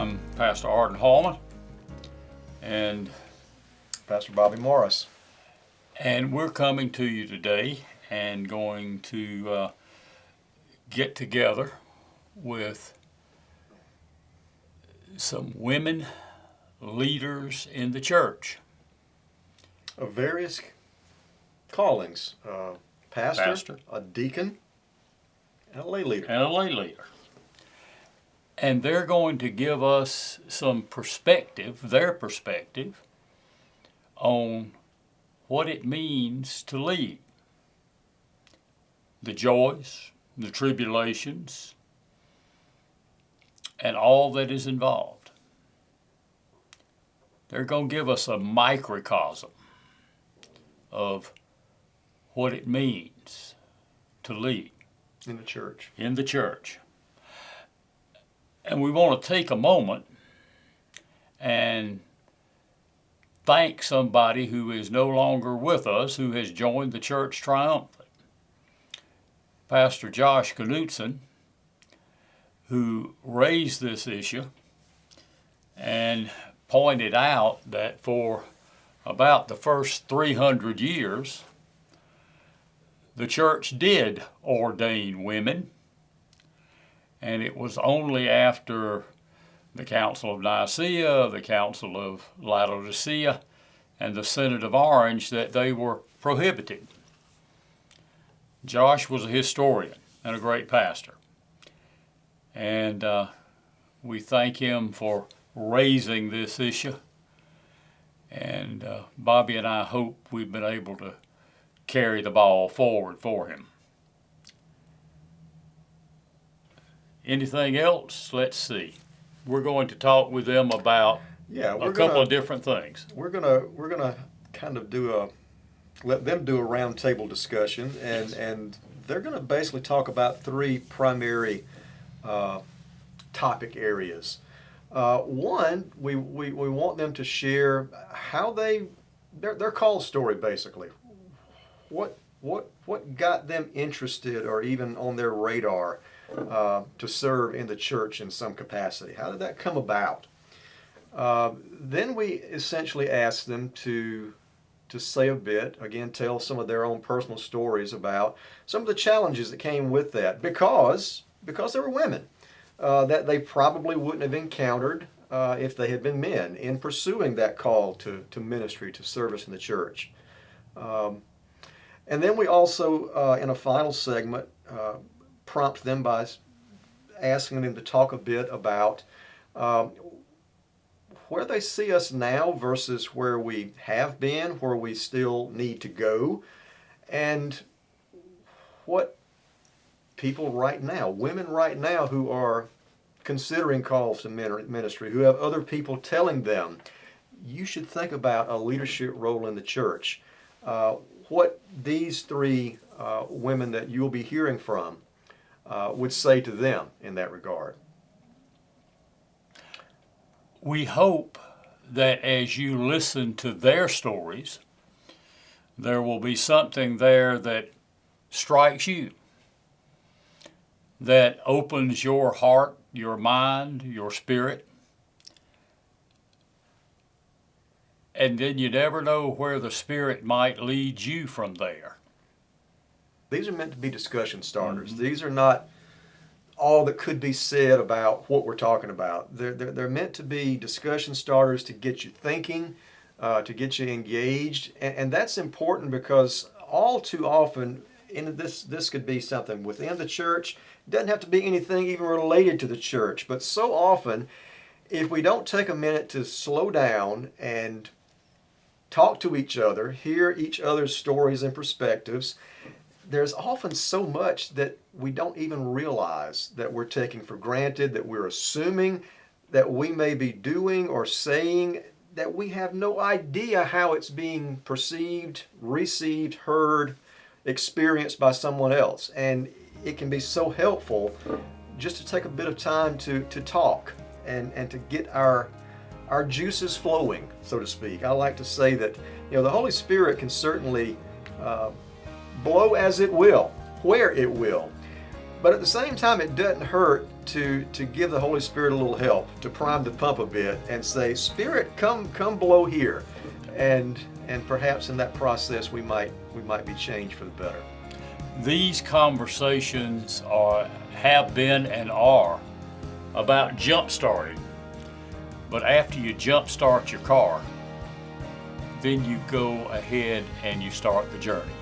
I'm Pastor Arden Hallman and Pastor Bobby Morris. And we're coming to you today and going to get together with some women leaders in the church. Of various callings. Pastor, a deacon, and a lay leader. And they're going to give us some perspective, their perspective, on what it means to lead. The joys, the tribulations, and all that is involved. They're going to give us a microcosm of what it means to lead in the church. And we want to take a moment and thank somebody who is no longer with us, who has joined the church triumphant. Pastor Josh Knutson, who raised this issue and pointed out that for about the first 300 years, the church did ordain women, and it was only after the Council of Nicaea, the Council of Laodicea, and the Synod of Orange that they were prohibited. Josh was a historian and a great pastor, and we thank him for raising this issue, and Bobby and I hope we've been able to carry the ball forward for him. Anything else? Let's see. We're going to talk with them about a couple of different things. We're gonna kind of let them do a roundtable discussion, and they're gonna basically talk about three primary topic areas. One, we want them to share how their call story, basically. What got them interested or even on their radar to serve in the church in some capacity? How did that come about? Then we essentially asked them to say a bit, again, tell some of their own personal stories about some of the challenges that came with that, because they were women, that they probably wouldn't have encountered if they had been men in pursuing that call to ministry, to service in the church. And then we also, in a final segment, prompt them by asking them to talk a bit about where they see us now versus where we have been, where we still need to go, and what people right now, women right now who are considering calls to ministry, who have other people telling them, you should think about a leadership role in the church. What these three women that you'll be hearing from would say to them in that regard. We hope that as you listen to their stories, there will be something there that strikes you, that opens your heart, your mind, your spirit. And then you never know where the Spirit might lead you from there. These are meant to be discussion starters. Mm-hmm. These are not all that could be said about what we're talking about. They're meant to be discussion starters to get you thinking, to get you engaged. And that's important because all too often, this could be something within the church. It doesn't have to be anything even related to the church. But so often, if we don't take a minute to slow down and talk to each other, hear each other's stories and perspectives, there's often so much that we don't even realize that we're taking for granted, that we're assuming that we may be doing or saying, that we have no idea how it's being perceived, received, heard, experienced by someone else. And it can be so helpful just to take a bit of time to talk and to get our juices flowing, so to speak. I like to say that the Holy Spirit can certainly blow as it will, where it will. But at the same time, it doesn't hurt to give the Holy Spirit a little help, to prime the pump a bit and say, Spirit, come blow here. And perhaps in that process we might be changed for the better. These conversations have been and are about jump starting. But after you jump start your car, then you go ahead and you start the journey.